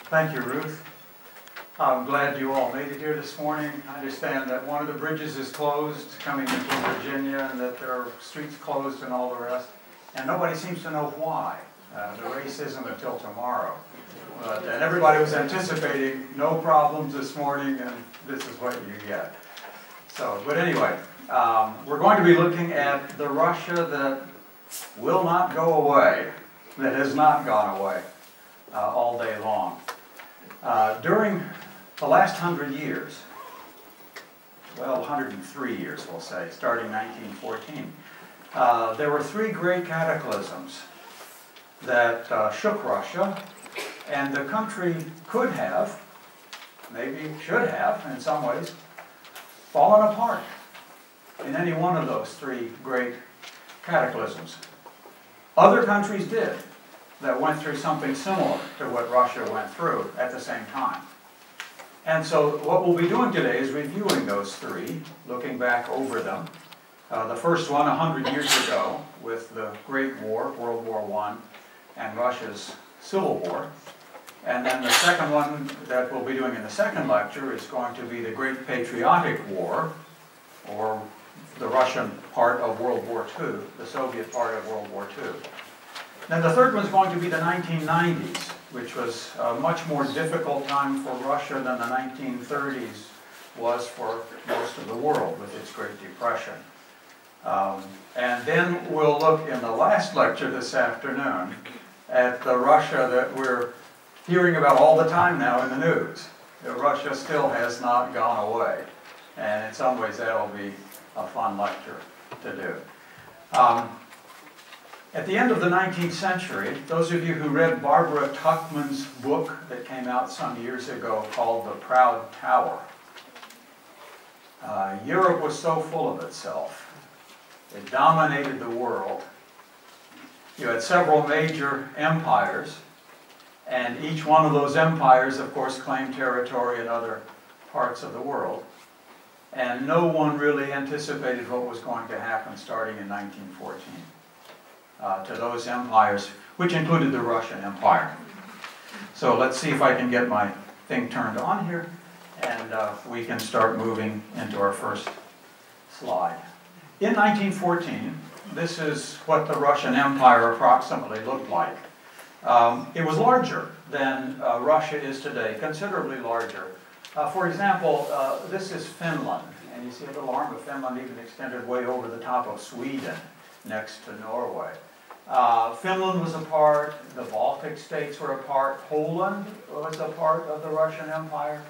Thank you, Ruth. I'm glad you all made it here this morning. I understand that one of the bridges is closed coming into Virginia and that there are streets closed and all the rest. And nobody seems to know why. The race isn't until tomorrow. And everybody was anticipating no problems this morning, and this is what you get. So, but anyway, we're going to be looking at the Russia that will not go away, that has not gone away all day long. During the last 100 years, well, 103 years we'll say, starting 1914, there were three great cataclysms that shook Russia, and the country could have, maybe should have in some ways, fallen apart in any one of those three great cataclysms. Other countries did that went through something similar to what Russia went through at the same time. And so what we'll be doing today is reviewing those three, looking back over them. The first one 100 years ago with the Great War, World War I, and Russia's Civil War. And then the second one that we'll be doing in the second lecture is going to be the Great Patriotic War, or the Russian part of World War II, the Soviet part of World War II. Then the third one is going to be the 1990s, which was a much more difficult time for Russia than the 1930s was for most of the world with its Great Depression. And then we'll look in the last lecture this afternoon at the Russia that we're hearing about all the time now in the news. Russia still has not gone away. And in some ways that'll be a fun lecture to do. At the end of the 19th century, those of you who read Barbara Tuchman's book that came out some years ago called The Proud Tower, Europe was so full of itself. It dominated the world. You had several major empires, and each one of those empires, of course, claimed territory in other parts of the world. And no one really anticipated what was going to happen starting in 1914. To those empires, which included the Russian Empire. So let's see if I can get my thing turned on here, and we can start moving into our first slide. In 1914, this is what the Russian Empire approximately looked like. It was larger than Russia is today, considerably larger. For example, this is Finland, and you see a little arm of Finland even extended way over the top of Sweden, next to Norway. Finland was a part, the Baltic states were a part, Poland was a part of the Russian Empire,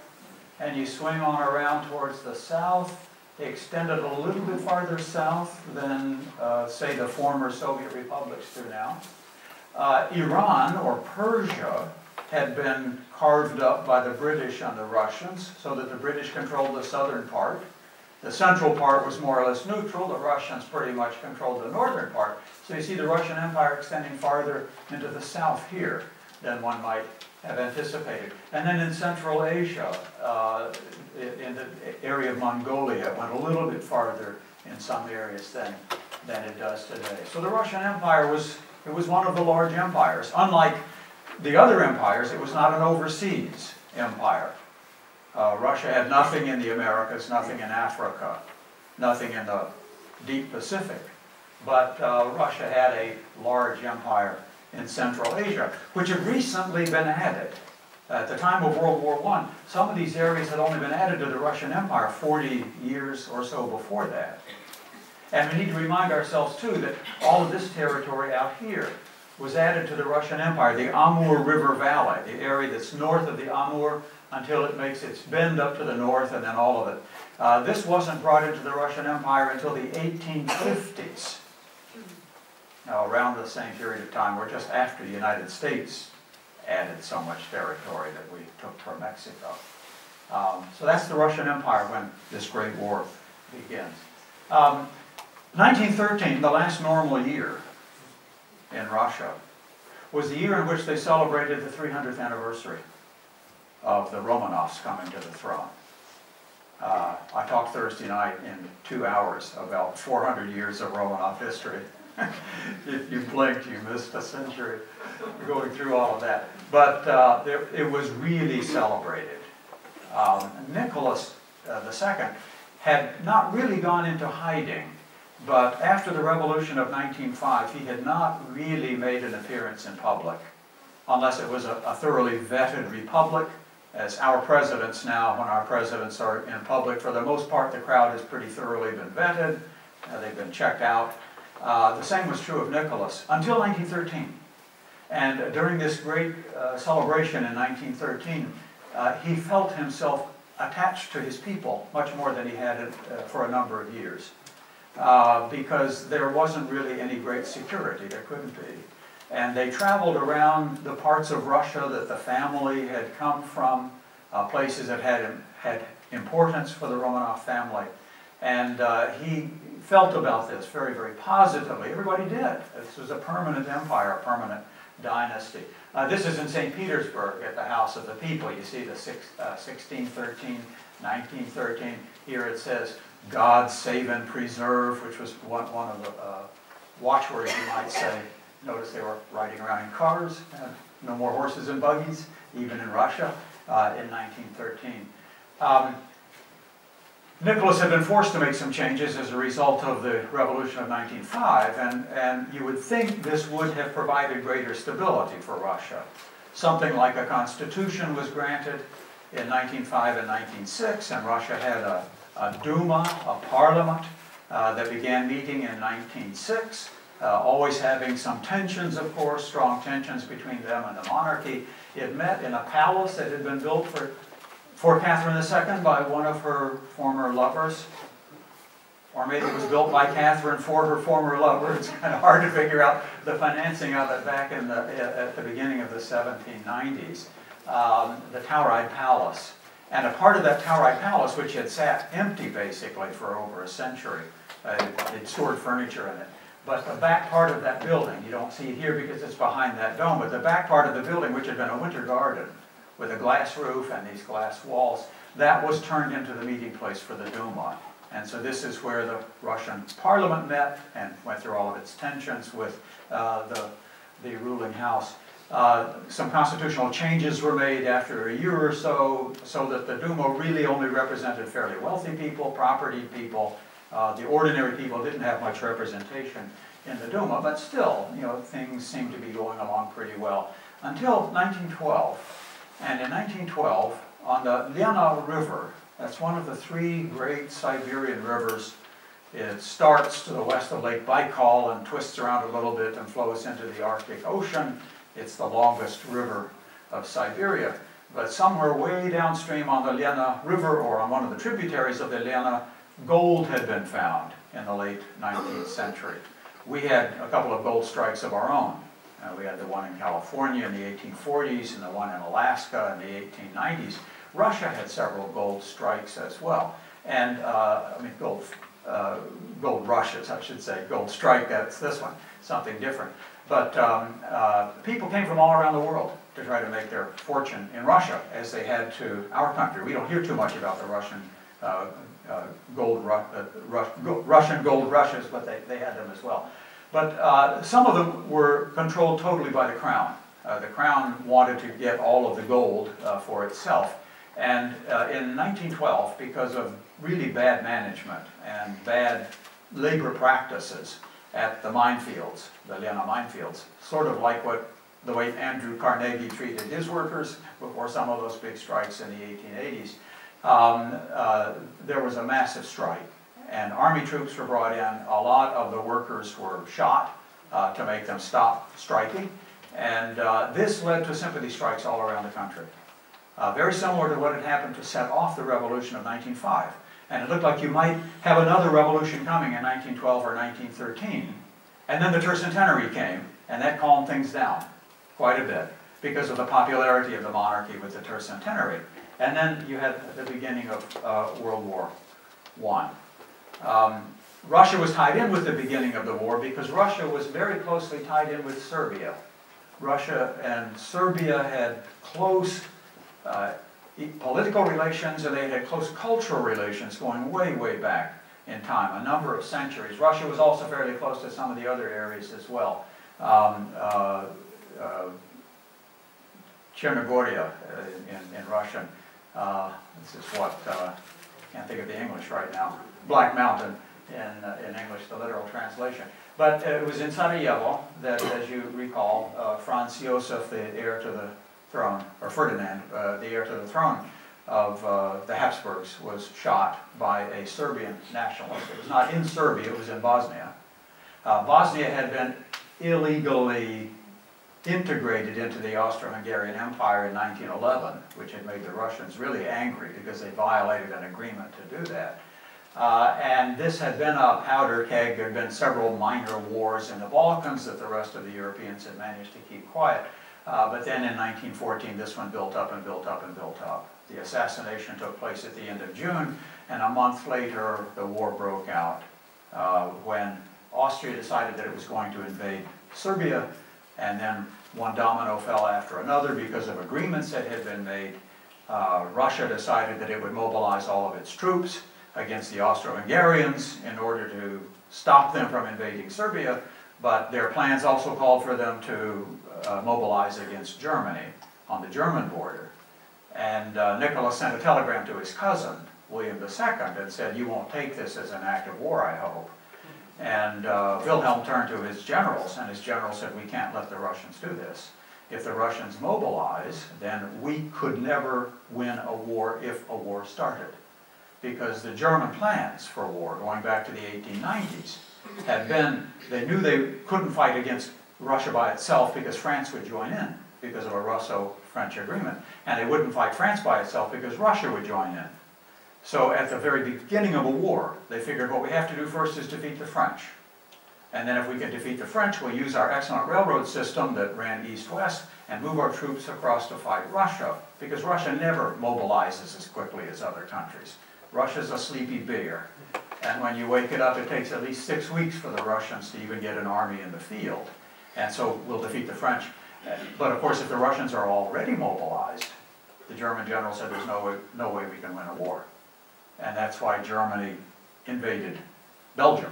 and you swing on around towards the south, they extended a little bit farther south than, say, the former Soviet republics do now. Iran, or Persia, had been carved up by the British and the Russians, so that the British controlled the southern part. The central part was more or less neutral. The Russians pretty much controlled the northern part. So you see the Russian Empire extending farther into the south here than one might have anticipated. And then in Central Asia, in the area of Mongolia, it went a little bit farther in some areas than it does today. So the Russian Empire was one of the large empires. Unlike the other empires, it was not an overseas empire. Russia had nothing in the Americas, nothing in Africa, nothing in the deep Pacific. But Russia had a large empire in Central Asia, which had recently been added. At the time of World War I, some of these areas had only been added to the Russian Empire 40 years or so before that. And we need to remind ourselves, too, that all of this territory out here was added to the Russian Empire, the Amur River Valley, the area that's north of the Amur until it makes its bend up to the north, and then all of it. This wasn't brought into the Russian Empire until the 1850s. Now, around the same period of time, or just after the United States added so much territory that we took from Mexico. So that's the Russian Empire when this Great War begins. 1913, the last normal year in Russia, was the year in which they celebrated the 300th anniversary of the Romanovs coming to the throne. I talked Thursday night in 2 hours about 400 years of Romanov history. If you blinked, you missed a century going through all of that. But it was really celebrated. Nicholas II had not really gone into hiding, but after the revolution of 1905, he had not really made an appearance in public, unless it was a thoroughly vetted republic. As our presidents now, when our presidents are in public, for the most part, the crowd has pretty thoroughly been vetted. They've been checked out. The same was true of Nicholas until 1913. And during this great celebration in 1913, he felt himself attached to his people much more than he had for a number of years. Because there wasn't really any great security, there couldn't be. And they traveled around the parts of Russia that the family had come from, places that had importance for the Romanov family. And he felt about this very, very positively. Everybody did. This was a permanent empire, a permanent dynasty. This is in St. Petersburg at the House of the People. You see the 1613, 1913. Here it says, God save and preserve, which was one of the watchwords, you might say. Notice they were riding around in cars, no more horses and buggies, even in Russia in 1913. Nicholas had been forced to make some changes as a result of the revolution of 1905, and you would think this would have provided greater stability for Russia. Something like a constitution was granted in 1905 and 1906, and Russia had a Duma, a parliament, that began meeting in 1906. Always having some tensions, of course, strong tensions between them and the monarchy. It met in a palace that had been built for Catherine II by one of her former lovers. Or maybe it was built by Catherine for her former lover. It's kind of hard to figure out the financing of it back in at the beginning of the 1790s. The Tauride Palace. And a part of that Tauride Palace, which had sat empty basically for over a century, it stored furniture in it. But the back part of that building, you don't see it here because it's behind that dome, but the back part of the building, which had been a winter garden with a glass roof and these glass walls, that was turned into the meeting place for the Duma. And so this is where the Russian parliament met and went through all of its tensions with the ruling house. Some constitutional changes were made after a year or so that the Duma really only represented fairly wealthy people, property people. The ordinary people didn't have much representation in the Duma, but still, you know, things seemed to be going along pretty well. Until 1912. And in 1912, on the Lena River, that's one of the three great Siberian rivers. It starts to the west of Lake Baikal and twists around a little bit and flows into the Arctic Ocean. It's the longest river of Siberia. But somewhere way downstream on the Lena River, or on one of the tributaries of the Lena, gold had been found in the late 19th century. We had a couple of gold strikes of our own. We had the one in California in the 1840s and the one in Alaska in the 1890s. Russia had several gold strikes as well. And, gold rushes, I should say. Gold strike, that's this one, something different. But people came from all around the world to try to make their fortune in Russia, as they had to our country. We don't hear too much about the Russian Russian gold rushes, but they had them as well. But some of them were controlled totally by the crown. The crown wanted to get all of the gold for itself. And in 1912, because of really bad management and bad labor practices at the minefields, the Lena minefields, sort of like the way Andrew Carnegie treated his workers before some of those big strikes in the 1880s, there was a massive strike, and army troops were brought in. A lot of the workers were shot to make them stop striking, and this led to sympathy strikes all around the country. Very similar to what had happened to set off the revolution of 1905. And it looked like you might have another revolution coming in 1912 or 1913. And then the tercentenary came, and that calmed things down quite a bit because of the popularity of the monarchy with the tercentenary. And then you had the beginning of World War I. Russia was tied in with the beginning of the war because Russia was very closely tied in with Serbia. Russia and Serbia had close political relations, and they had close cultural relations going way, way back in time, a number of centuries. Russia was also fairly close to some of the other areas as well. Chernogoria in Russian. This is what, can't think of the English right now. Black Mountain in English, the literal translation. But it was in Sarajevo that, as you recall, Franz Josef, the heir to the throne, or Ferdinand, the heir to the throne of the Habsburgs, was shot by a Serbian nationalist. It was not in Serbia, it was in Bosnia. Bosnia had been illegally integrated into the Austro-Hungarian Empire in 1911, which had made the Russians really angry because they violated an agreement to do that. And this had been a powder keg. There had been several minor wars in the Balkans that the rest of the Europeans had managed to keep quiet. But then in 1914, this one built up and built up and built up. The assassination took place at the end of June, and a month later, the war broke out when Austria decided that it was going to invade Serbia, and then one domino fell after another because of agreements that had been made. Russia decided that it would mobilize all of its troops against the Austro-Hungarians in order to stop them from invading Serbia, but their plans also called for them to mobilize against Germany on the German border. And Nicholas sent a telegram to his cousin, William II, and said, "You won't take this as an act of war, I hope." And Wilhelm turned to his generals, and his generals said, "We can't let the Russians do this. If the Russians mobilize, then we could never win a war if a war started." Because the German plans for war, going back to the 1890s, had been, they knew they couldn't fight against Russia by itself because France would join in because of a Russo-French agreement. And they wouldn't fight France by itself because Russia would join in. So at the very beginning of a war, they figured what we have to do first is defeat the French. And then if we can defeat the French, we'll use our excellent railroad system that ran east-west and move our troops across to fight Russia, because Russia never mobilizes as quickly as other countries. Russia's a sleepy bear. And when you wake it up, it takes at least 6 weeks for the Russians to even get an army in the field. And so we'll defeat the French. But of course, if the Russians are already mobilized, the German general said there's no way we can win a war. And that's why Germany invaded Belgium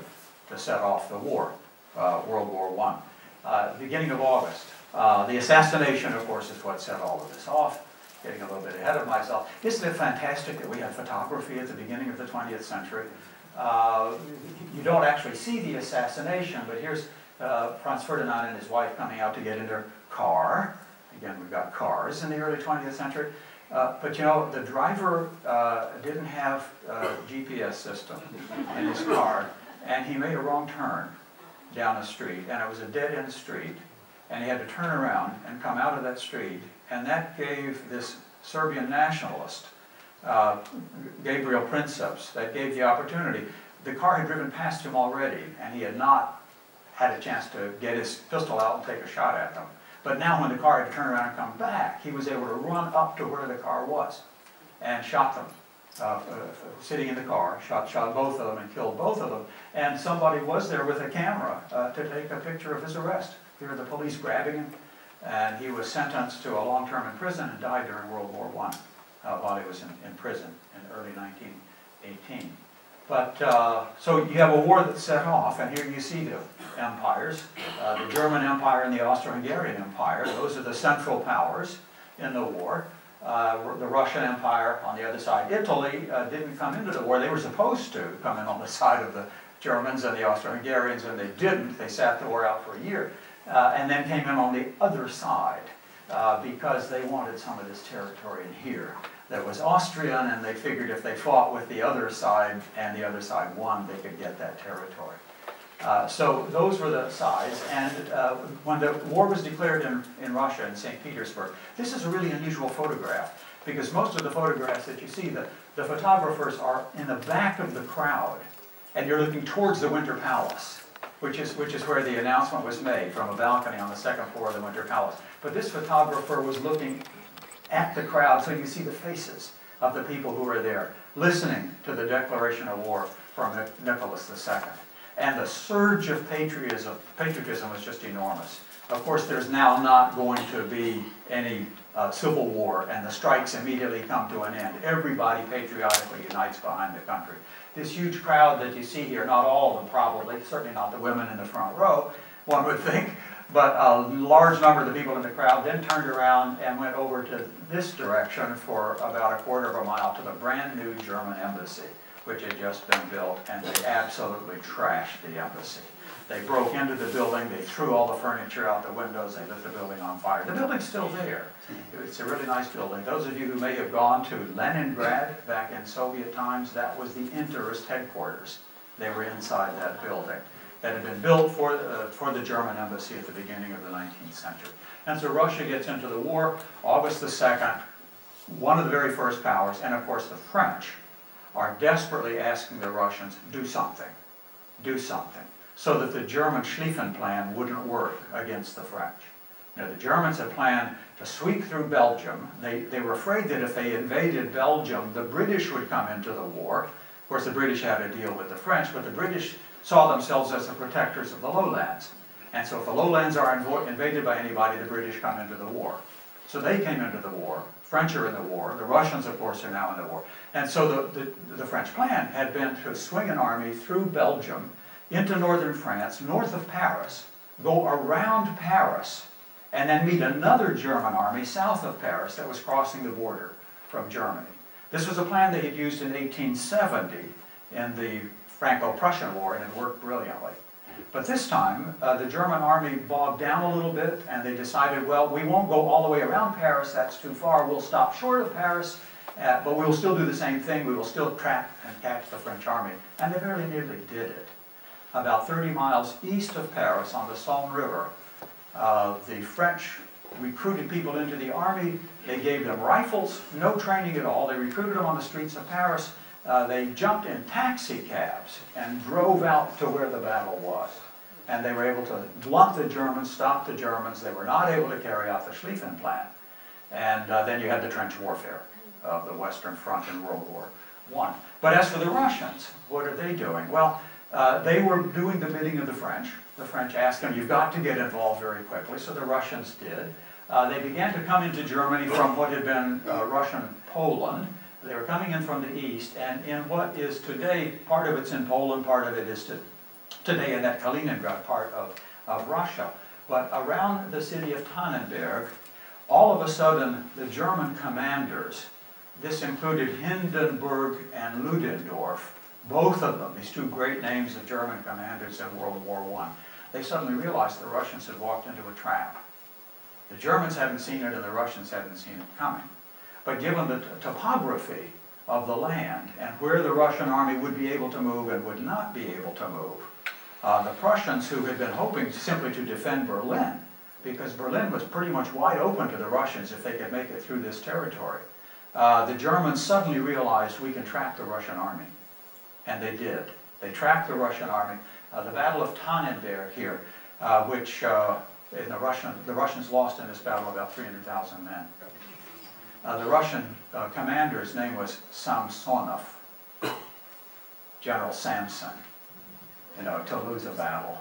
to set off the war, World War I. Beginning of August. The assassination, of course, is what set all of this off. Getting a little bit ahead of myself. Isn't it fantastic that we had photography at the beginning of the 20th century? You don't actually see the assassination, but here's Franz Ferdinand and his wife coming out to get in their car. Again, we've got cars in the early 20th century. But you know, the driver didn't have a GPS system in his car, and he made a wrong turn down a street, and it was a dead-end street, and he had to turn around and come out of that street, and that gave this Serbian nationalist, Gabriel Princeps, that gave the opportunity. The car had driven past him already, and he had not had a chance to get his pistol out and take a shot at them. But now when the car had to turn around and come back, he was able to run up to where the car was and shot them, sitting in the car, shot both of them and killed both of them. And somebody was there with a camera to take a picture of his arrest. Here are the police grabbing him, and he was sentenced to a long term in prison and died during World War I while he was in prison in early 1918. But, so you have a war that's set off, and here you see the empires, the German Empire and the Austro-Hungarian Empire. Those are the central powers in the war. The Russian Empire on the other side. Italy didn't come into the war. They were supposed to come in on the side of the Germans and the Austro-Hungarians, and they didn't. They sat the war out for a year, and then came in on the other side because they wanted some of this territory in here that was Austrian, and they figured if they fought with the other side and the other side won, they could get that territory. So those were the sides, and when the war was declared in Russia, in St. Petersburg, this is a really unusual photograph, because most of the photographs that you see, the photographers are in the back of the crowd, and you're looking towards the Winter Palace, which is where the announcement was made, from a balcony on the second floor of the Winter Palace. But this photographer was looking at the crowd, so you see the faces of the people who are there, listening to the declaration of war from Nicholas II. And the surge of patriotism was just enormous. Of course, there's now not going to be any civil war, and the strikes immediately come to an end. Everybody patriotically unites behind the country. this huge crowd that you see here, not all of them probably, certainly not the women in the front row, one would think, but a large number of the people in the crowd then turned around and went over to this direction for about a quarter of a mile to the brand new German embassy, which had just been built, and they absolutely trashed the embassy. They broke into the building, they threw all the furniture out the windows, they lit the building on fire. The building's still there. It's a really nice building. Those of you who may have gone to Leningrad back in Soviet times, that was the Interest headquarters. They were inside that building that had been built for the German embassy at the beginning of the 19th century. And so Russia gets into the war, August the 2nd, one of the very first powers, and of course the French are desperately asking the Russians, do something, so that the German Schlieffen Plan wouldn't work against the French. You know, the Germans had planned to sweep through Belgium. They were afraid that if they invaded Belgium, the British would come into the war. Of course, the British had a deal with the French, but the British saw themselves as the protectors of the lowlands. And so if the lowlands are invaded by anybody, the British come into the war. So they came into the war. French are in the war. The Russians, of course, are now in the war. And so the French plan had been to swing an army through Belgium into northern France, north of Paris, go around Paris, and then meet another German army south of Paris that was crossing the border from Germany. This was a plan they had used in 1870 in the Franco-Prussian War, and it worked brilliantly. But this time, the German army bogged down a little bit, and they decided, well, we won't go all the way around Paris, that's too far, we'll stop short of Paris, but we'll still do the same thing, we will still trap and catch the French army. And they very nearly did it. About 30 miles east of Paris on the Somme River, the French recruited people into the army. They gave them rifles, no training at all. They recruited them on the streets of Paris. They jumped in taxi cabs and drove out to where the battle was. And they were able to blunt the Germans, stop the Germans. They were not able to carry out the Schlieffen Plan. And then you had the trench warfare of the Western Front in World War I. But as for the Russians, what are they doing? Well, they were doing the bidding of the French. The French asked them, you've got to get involved very quickly, so the Russians did. They began to come into Germany from what had been Russian Poland. They were coming in from the east, and in what is today, part of it's in Poland, part of it is today in that Kaliningrad part of Russia. But around the city of Tannenberg, all of a sudden the German commanders, this included Hindenburg and Ludendorff, both of them, these two great names of German commanders in World War I, they suddenly realized the Russians had walked into a trap. The Germans hadn't seen it and the Russians hadn't seen it coming. But given the topography of the land and where the Russian army would be able to move and would not be able to move, the Prussians, who had been hoping simply to defend Berlin, because Berlin was pretty much wide open to the Russians if they could make it through this territory, the Germans suddenly realized we can trap the Russian army. And they did. They trapped the Russian army. The Battle of Tannenberg here, which the Russians lost in this battle about 300,000 men. The Russian commander's name was Samsonov, General Samson. You know, to lose a battle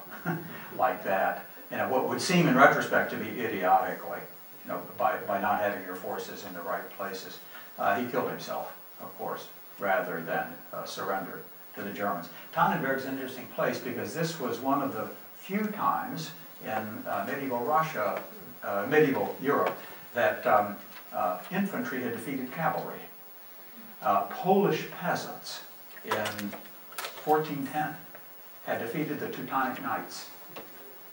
like that, you know, what would seem in retrospect to be idiotically, you know, by not having your forces in the right places, he killed himself, of course, rather than surrender to the Germans. Tannenberg's an interesting place because this was one of the few times in medieval Russia, medieval Europe, that infantry had defeated cavalry. Polish peasants in 1410 had defeated the Teutonic Knights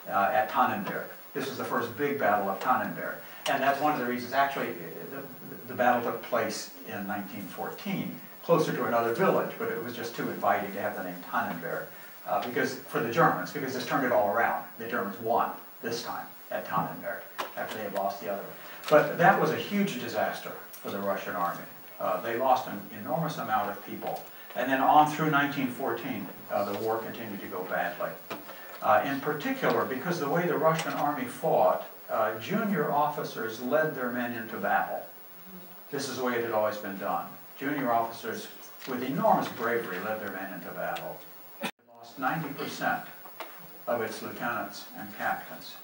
at Tannenberg. This was the first big battle of Tannenberg. And that's one of the reasons, actually, the battle took place in 1914, closer to another village, but it was just too inviting to have the name Tannenberg for the Germans, because this turned it all around. The Germans won this time at Tannenberg after they had lost the other one. But that was a huge disaster for the Russian army. They lost an enormous amount of people. And then on through 1914, the war continued to go badly. In particular, because the way the Russian army fought, junior officers led their men into battle. This is the way it had always been done. Junior officers, with enormous bravery, led their men into battle. It lost 90% of its lieutenants and captains.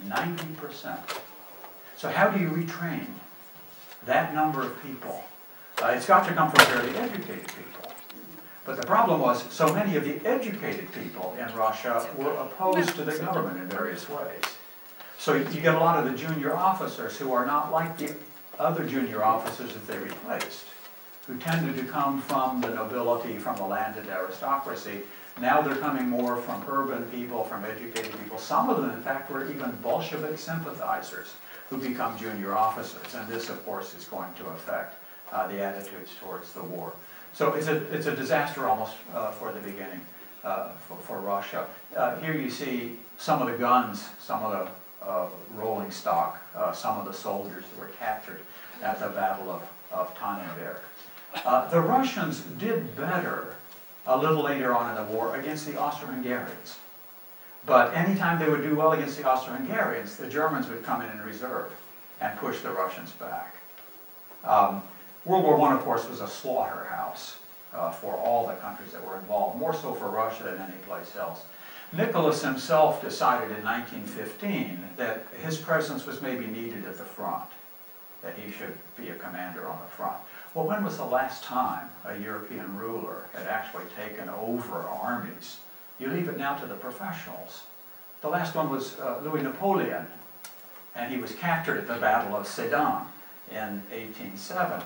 90%. So how do you retrain that number of people? It's got to come from fairly educated people. But the problem was, so many of the educated people in Russia were opposed to the government in various ways. So you get a lot of the junior officers who are not like the other junior officers that they replaced, who tended to come from the nobility, from the landed aristocracy. Now they're coming more from urban people, from educated people. Some of them, in fact, were even Bolshevik sympathizers who become junior officers. And this, of course, is going to affect the attitudes towards the war. So it's a disaster almost for the beginning for Russia. Here you see some of the guns, some of the rolling stock, some of the soldiers who were captured at the Battle of Tannenberg. The Russians did better a little later on in the war against the Austro-Hungarians. But anytime they would do well against the Austro-Hungarians, the Germans would come in reserve and push the Russians back. World War I, of course, was a slaughterhouse for all the countries that were involved, more so for Russia than any place else. Nicholas himself decided in 1915 that his presence was maybe needed at the front, that he should be a commander on the front. Well, when was the last time a European ruler had actually taken over armies? You leave it now to the professionals. The last one was Louis Napoleon, and he was captured at the Battle of Sedan in 1870.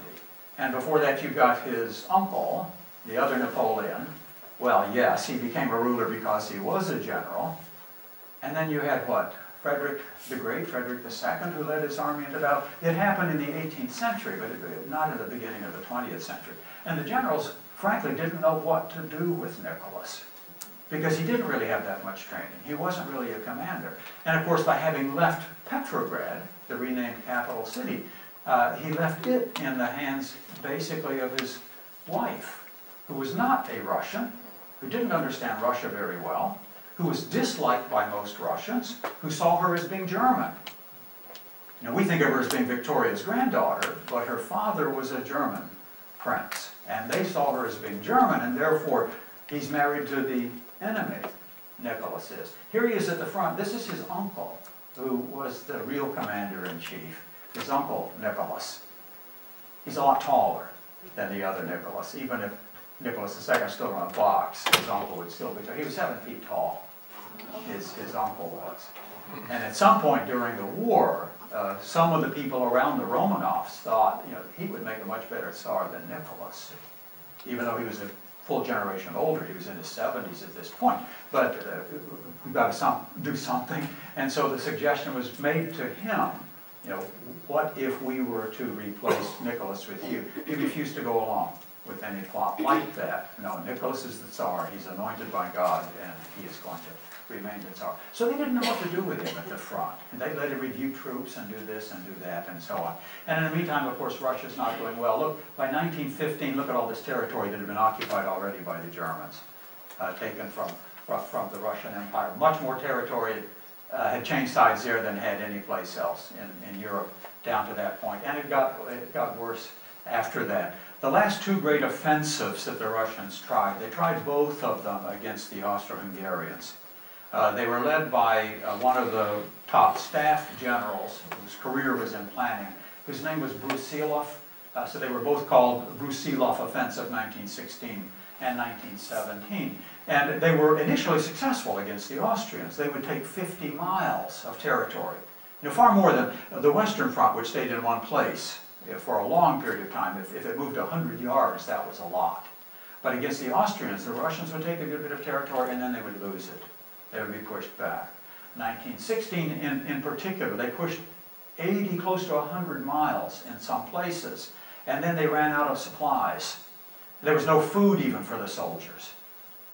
And before that, you got his uncle, the other Napoleon. Well, yes, he became a ruler because he was a general. And then you had what? Frederick the Great, Frederick II, who led his army into battle. It happened in the 18th century, but not in the beginning of the 20th century. And the generals, frankly, didn't know what to do with Nicholas, because he didn't really have that much training. He wasn't really a commander. And of course, by having left Petrograd, the renamed capital city, he left it in the hands, basically, of his wife, who was not a Russian, who didn't understand Russia very well, who was disliked by most Russians, who saw her as being German. You know, we think of her as being Victoria's granddaughter, but her father was a German prince, and they saw her as being German, and therefore he's married to the enemy, Nicholas is. Here he is at the front. This is his uncle, who was the real commander-in-chief, his uncle, Nicholas. He's a lot taller than the other Nicholas. Even if Nicholas II stood on a box, his uncle would still be taller. He was 7 feet tall, his uncle was. And at some point during the war, some of the people around the Romanovs thought, you know, he would make a much better Tsar than Nicholas, even though he was a full generation older. He was in his 70s at this point. But we've got to do something. And so the suggestion was made to him, you know, what if we were to replace Nicholas with you? He refused to go along with any plot like that. No, Nicholas is the Tsar. He's anointed by God, and he is going to remain the Tsar. So they didn't know what to do with him at the front. And they let him review troops and do this and do that and so on. And in the meantime, of course, Russia's not doing well. Look, by 1915, look at all this territory that had been occupied already by the Germans, taken from the Russian Empire. Much more territory had changed sides there than had any place else in Europe down to that point. And it got worse after that. The last two great offensives that the Russians tried, they tried both of them against the Austro-Hungarians. They were led by one of the top staff generals whose career was in planning, whose name was Brusilov. So they were both called Brusilov Offensive 1916 and 1917. And they were initially successful against the Austrians. They would take 50 miles of territory. You know, far more than the Western Front, which stayed in one place for a long period of time. If it moved 100 yards, that was a lot. But against the Austrians, the Russians would take a good bit of territory and then they would lose it. They would be pushed back. 1916 in particular, they pushed 80, close to 100 miles in some places. And then they ran out of supplies. There was no food even for the soldiers.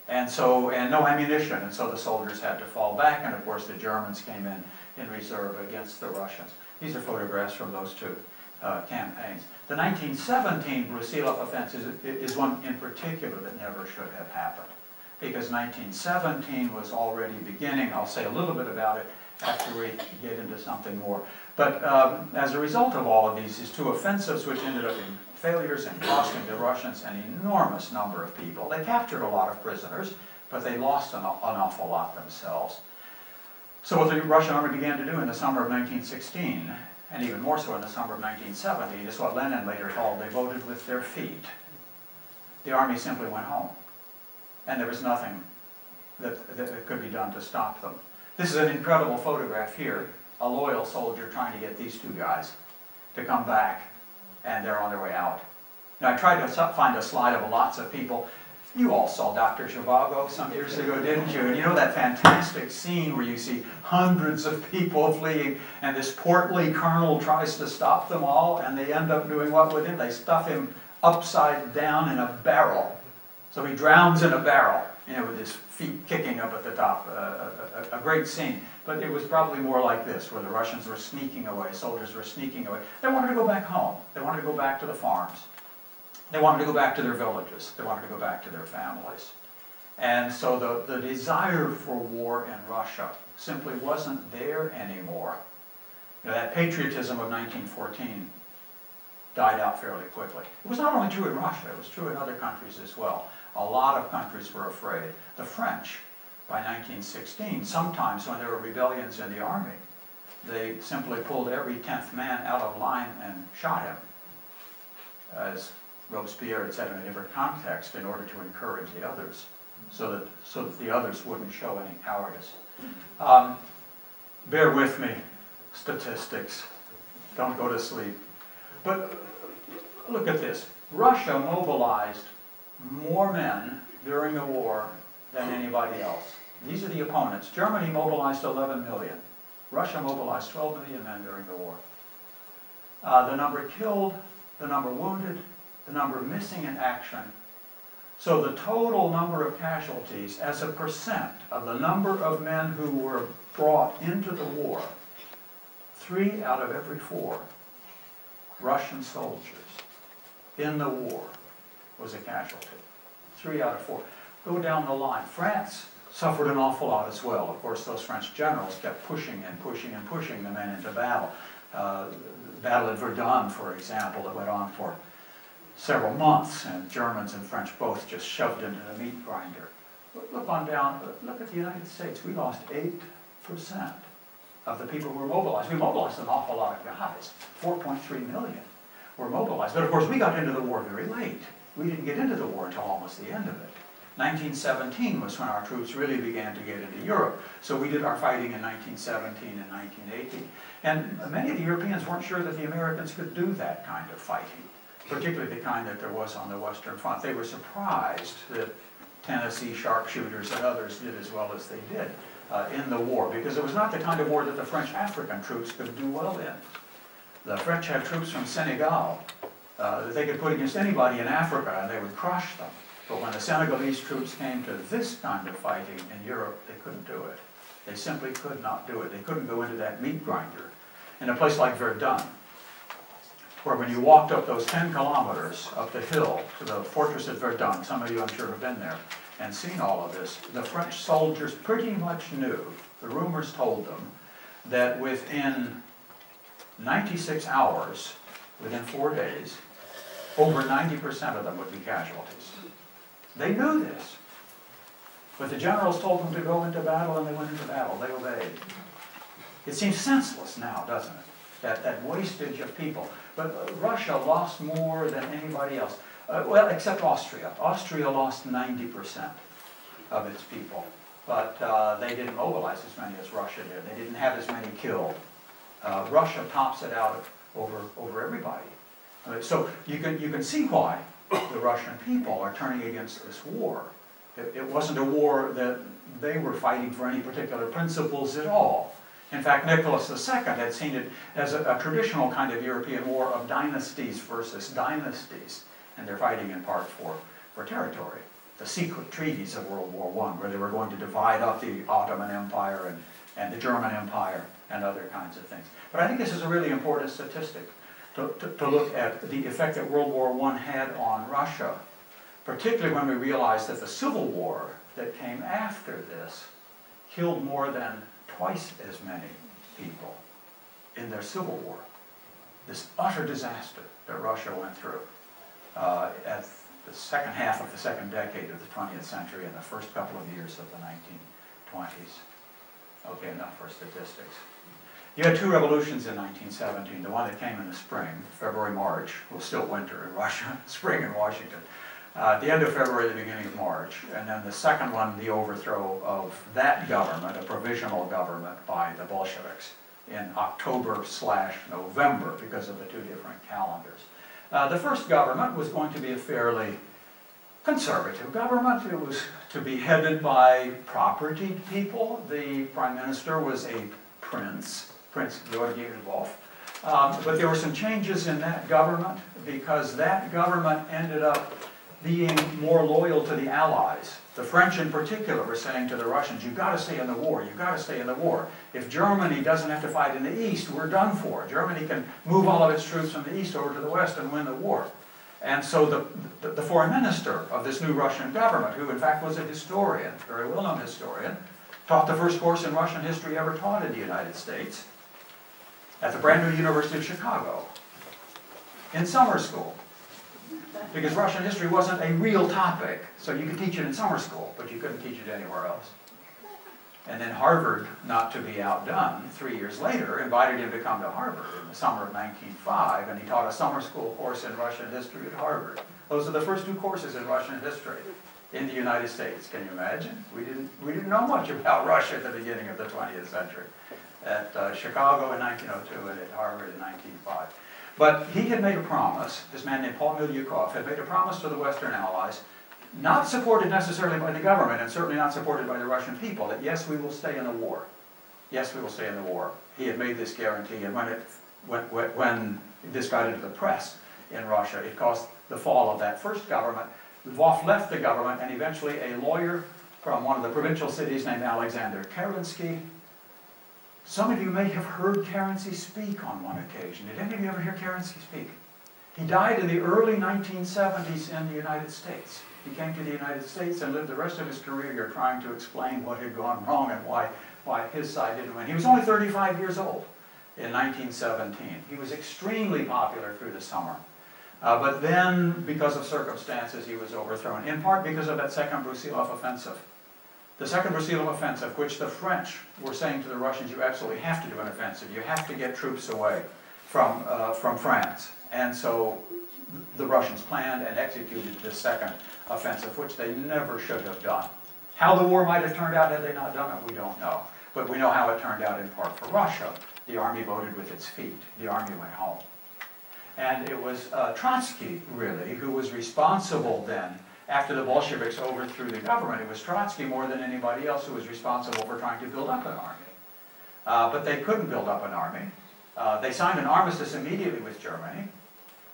And no ammunition, and so the soldiers had to fall back, and of course the Germans came in reserve against the Russians. These are photographs from those two campaigns. The 1917 Brusilov offensive is one in particular that never should have happened, because 1917 was already beginning. I'll say a little bit about it after we get into something more. But as a result of all of these two offensives, which ended up in failures and costing the Russians an enormous number of people. They captured a lot of prisoners, but they lost an awful lot themselves. So what the Russian army began to do in the summer of 1916, and even more so in the summer of 1917, is what Lenin later called, they voted with their feet. The army simply went home. and there was nothing that could be done to stop them. This is an incredible photograph here, a loyal soldier trying to get these two guys to come back, and they're on their way out. Now, I tried to find a slide of lots of people. You all saw Dr. Zhivago some years ago, didn't you? And you know that fantastic scene where you see hundreds of people fleeing, and this portly colonel tries to stop them all, and they end up doing what with him? They stuff him upside down in a barrel. So he drowns in a barrel, you know, with his feet kicking up at the top. A great scene. But it was probably more like this, where the Russians were sneaking away, soldiers were sneaking away. They wanted to go back home. They wanted to go back to the farms. They wanted to go back to their villages. They wanted to go back to their families. And so the desire for war in Russia simply wasn't there anymore. You know, that patriotism of 1914 died out fairly quickly. It was not only true in Russia, it was true in other countries as well. A lot of countries were afraid. The French, by 1916, sometimes when there were rebellions in the army, they simply pulled every 10th man out of line and shot him, as Robespierre had said in a different context, in order to encourage the others, so that the others wouldn't show any cowardice. Bear with me, statistics. Don't go to sleep. But look at this. Russia mobilized more men during the war than anybody else. These are the opponents. Germany mobilized 11 million. Russia mobilized 12 million men during the war. The number killed, the number wounded, the number missing in action. So the total number of casualties as a percent of the number of men who were brought into the war, 3 out of every 4 Russian soldiers in the war was a casualty. 3 out of 4. Go down the line. France suffered an awful lot as well. Of course, those French generals kept pushing and pushing and pushing the men into battle. The battle at Verdun, for example, that went on for several months, and Germans and French both just shoved into the meat grinder. Look on down, look at the United States. We lost 8% of the people who were mobilized. We mobilized an awful lot of guys. 4.3 million were mobilized. But of course, we got into the war very late. We didn't get into the war until almost the end of it. 1917 was when our troops really began to get into Europe. So we did our fighting in 1917 and 1918. And many of the Europeans weren't sure that the Americans could do that kind of fighting, particularly the kind that there was on the Western Front. They were surprised that Tennessee sharpshooters and others did as well as they did in the war, because it was not the kind of war that the French African troops could do well in. The French had troops from Senegal that they could put against anybody in Africa and they would crush them. But when the Senegalese troops came to this kind of fighting in Europe, they couldn't do it. They simply could not do it. They couldn't go into that meat grinder. In a place like Verdun, where when you walked up those 10 kilometers up the hill to the fortress at Verdun, some of you I'm sure have been there and seen all of this, the French soldiers pretty much knew, the rumors told them, that within 96 hours, within 4 days, over 90% of them would be casualties. They knew this. But the generals told them to go into battle, and they went into battle. They obeyed. It seems senseless now, doesn't it? That wastage of people. But Russia lost more than anybody else. Well, except Austria. Austria lost 90% of its people. But they didn't mobilize as many as Russia did. They didn't have as many killed. Russia tops it out over everybody. So you can see why the Russian people are turning against this war. It wasn't a war that they were fighting for any particular principles at all. In fact, Nicholas II had seen it as a traditional kind of European war of dynasties versus dynasties. And they're fighting in part for territory. The secret treaties of World War I, where they were going to divide up the Ottoman Empire and the German Empire and other kinds of things. But I think this is a really important statistic to look at the effect that World War I had on Russia, particularly when we realize that the Civil War that came after this killed more than twice as many people in their Civil War. This utter disaster that Russia went through at the second half of the second decade of the 20th century and the first couple of years of the 1920s. Okay, enough for statistics. You had 2 revolutions in 1917. The one that came in the spring, February, March, was still winter in Russia, spring in Washington. At the end of February, the beginning of March, and then the second one, the overthrow of that government, a provisional government by the Bolsheviks, in October/November because of the two different calendars. The first government was going to be a fairly conservative government. It was to be headed by propertied people. The prime minister was a prince, Prince Georgiev. But there were some changes in that government because that government ended up being more loyal to the Allies. The French in particular were saying to the Russians, you've got to stay in the war, you've got to stay in the war. If Germany doesn't have to fight in the east, we're done for. Germany can move all of its troops from the east over to the west and win the war. And so the foreign minister of this new Russian government, who in fact was a historian, very well-known historian, taught the first course in Russian history ever taught in the United States at the brand new University of Chicago, in summer school. Because Russian history wasn't a real topic, so you could teach it in summer school, but you couldn't teach it anywhere else. And then Harvard, not to be outdone, 3 years later, invited him to come to Harvard in the summer of 1905, and he taught a summer school course in Russian history at Harvard. Those are the first two courses in Russian history in the United States. Can you imagine? We didn't know much about Russia at the beginning of the 20th century. At Chicago in 1902 and at Harvard in 1905. But he had made a promise, this man named Paul Milyukov had made a promise to the Western Allies, not supported necessarily by the government and certainly not supported by the Russian people, that yes, we will stay in the war. Yes, we will stay in the war. He had made this guarantee, and when this got into the press in Russia, it caused the fall of that first government. Lvov left the government, and eventually a lawyer from one of the provincial cities named Alexander Kerensky. Some of you may have heard Kerensky speak on one occasion. Did any of you ever hear Kerensky speak? He died in the early 1970s in the United States. He came to the United States and lived the rest of his career here trying to explain what had gone wrong and why his side didn't win. He was only 35 years old in 1917. He was extremely popular through the summer. But then, because of circumstances, he was overthrown, in part because of that second Brusilov offensive. The second Brusilov offensive, which the French were saying to the Russians, you absolutely have to do an offensive. You have to get troops away from France. And so the Russians planned and executed this second offensive, which they never should have done. How the war might have turned out had they not done it, we don't know. But we know how it turned out in part for Russia. The army voted with its feet. The army went home. And it was Trotsky, really, who was responsible then. After the Bolsheviks overthrew the government, it was Trotsky more than anybody else who was responsible for trying to build up an army. But they couldn't build up an army. They signed an armistice immediately with Germany,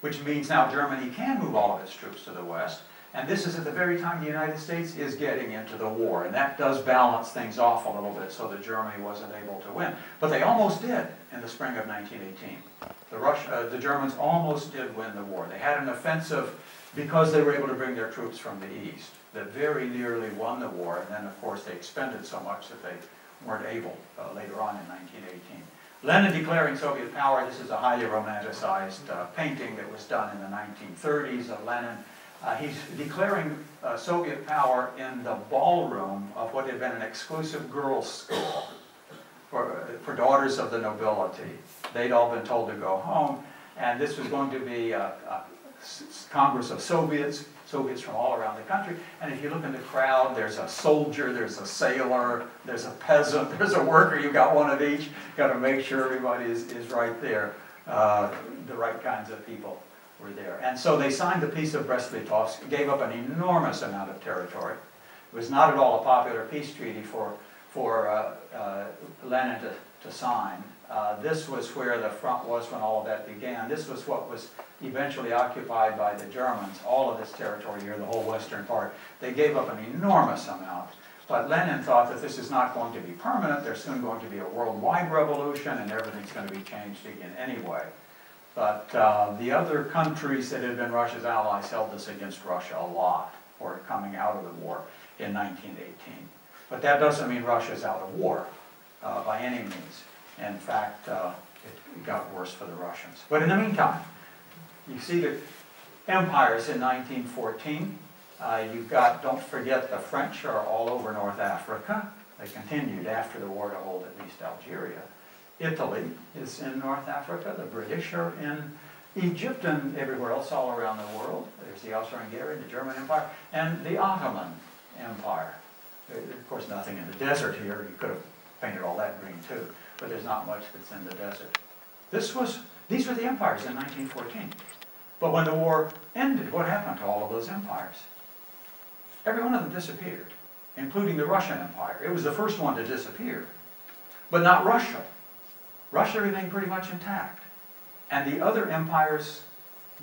which means now Germany can move all of its troops to the west. And this is at the very time the United States is getting into the war. And that does balance things off a little bit so that Germany wasn't able to win. But they almost did in the spring of 1918. The Germans almost did win the war. They had an offensive because they were able to bring their troops from the east that very nearly won the war. And then, of course, they expended so much that they weren't able later on in 1918. Lenin declaring Soviet power. This is a highly romanticized painting that was done in the 1930s of Lenin. He's declaring Soviet power in the ballroom of what had been an exclusive girls' school for daughters of the nobility. They'd all been told to go home, and this was going to be a Congress of Soviets from all around the country. And if you look in the crowd, there's a soldier, there's a sailor, there's a peasant, there's a worker. You've got one of each. You've got to make sure everybody is right there. The right kinds of people were there. And so they signed the Peace of Brest-Litovsk, gave up an enormous amount of territory. It was not at all a popular peace treaty for Lenin to sign. This was where the front was when all of that began. This was what was eventually occupied by the Germans, all of this territory here, the whole western part. They gave up an enormous amount. But Lenin thought that this is not going to be permanent. There's soon going to be a worldwide revolution, and everything's going to be changed again anyway. But the other countries that had been Russia's allies held this against Russia a lot for coming out of the war in 1918. But that doesn't mean Russia's out of war by any means. In fact, it got worse for the Russians. But in the meantime, you see the empires in 1914. You've got, don't forget, the French are all over North Africa. They continued after the war to hold at least Algeria. Italy is in North Africa. The British are in Egypt and everywhere else all around the world. There's the Austro-Hungarian, the German Empire, and the Ottoman Empire. Of course, nothing in the desert here. You could have painted all that green too, but there's not much that's in the desert. These were the empires in 1914. But when the war ended, what happened to all of those empires? Every one of them disappeared, including the Russian Empire. It was the first one to disappear, but not Russia. Russia remained pretty much intact. And the other empires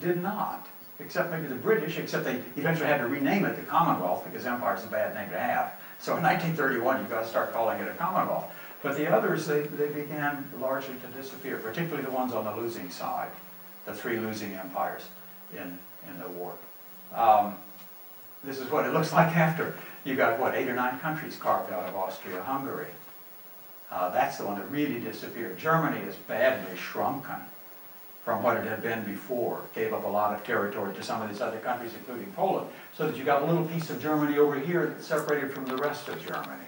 did not, except maybe the British, except they eventually had to rename it the Commonwealth, because empire is a bad name to have. So in 1931, you've got to start calling it a Commonwealth. But the others, they began largely to disappear, particularly the ones on the losing side, the three losing empires in the war. This is what it looks like after. You've got, what, 8 or 9 countries carved out of Austria-Hungary. That's the one that really disappeared. Germany is badly shrunken from what it had been before. Gave up a lot of territory to some of these other countries, including Poland, so that you got a little piece of Germany over here that's separated from the rest of Germany.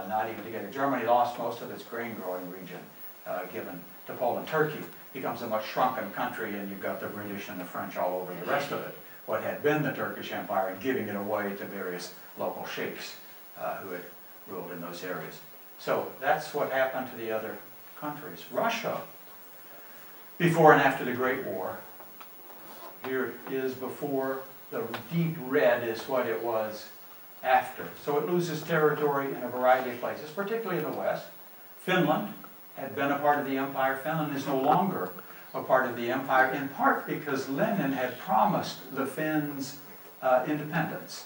Not even together. Germany lost most of its grain-growing region given to Poland. Turkey becomes a much shrunken country, and you've got the British and the French all over the rest of it. What had been the Turkish Empire, and giving it away to various local sheikhs who had ruled in those areas. So that's what happened to the other countries. Russia, before and after the Great War, here is before, the deep red is what it was after. So it loses territory in a variety of places, particularly in the West. Finland had been a part of the empire. Finland is no longer a part of the empire, in part because Lenin had promised the Finns independence.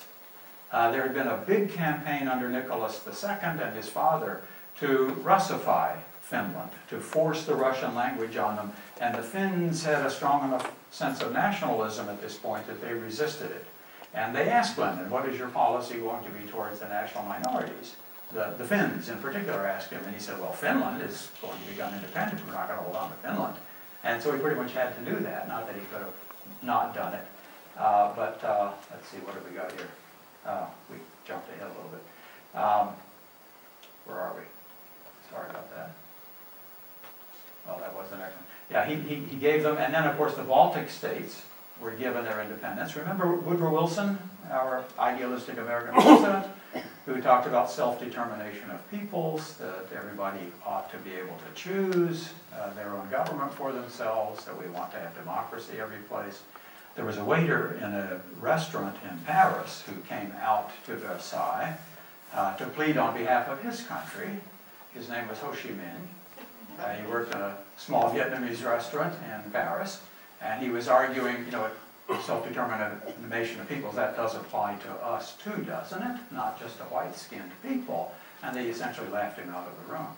There had been a big campaign under Nicholas II and his father to Russify Finland, to force the Russian language on them, and the Finns had a strong enough sense of nationalism at this point that they resisted it. And they asked Lenin, what is your policy going to be towards the national minorities? The Finns in particular asked him, and he said, well, Finland is going to become independent, we're not going to hold on to Finland. And so he pretty much had to do that, not that he could have not done it. Let's see, what have we got here? We jumped ahead a little bit. Where are we? Sorry about that. Well, that was the next one. Yeah, he gave them, and then of course the Baltic states were given their independence. Remember Woodrow Wilson, our idealistic American president, who talked about self-determination of peoples, that everybody ought to be able to choose their own government for themselves, that we want to have democracy every place. There was a waiter in a restaurant in Paris who came out to Versailles to plead on behalf of his country. His name was Ho Chi Minh. He worked in a small Vietnamese restaurant in Paris, and he was arguing, you know, self-determination of peoples, that does apply to us too, doesn't it? Not just to white-skinned people. And they essentially laughed him out of the room.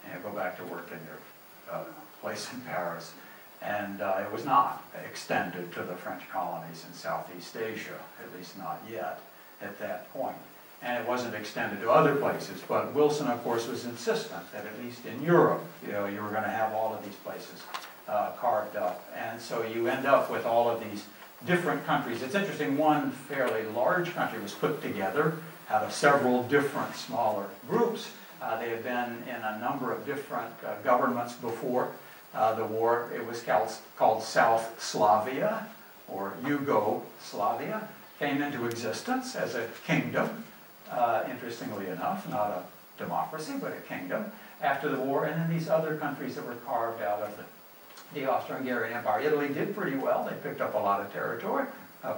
And go back to work in your place in Paris. And it was not extended to the French colonies in Southeast Asia, at least not yet at that point. And it wasn't extended to other places, but Wilson, of course, was insistent that at least in Europe, you know, you were going to have all of these places carved up. And so you end up with all of these different countries. It's interesting, one fairly large country was put together out of several different smaller groups. They had been in a number of different governments before the war. It was called South Slavia, or Yugoslavia, came into existence as a kingdom, interestingly enough, not a democracy, but a kingdom, after the war, and then these other countries that were carved out of the Austro-Hungarian Empire. Italy did pretty well. They picked up a lot of territory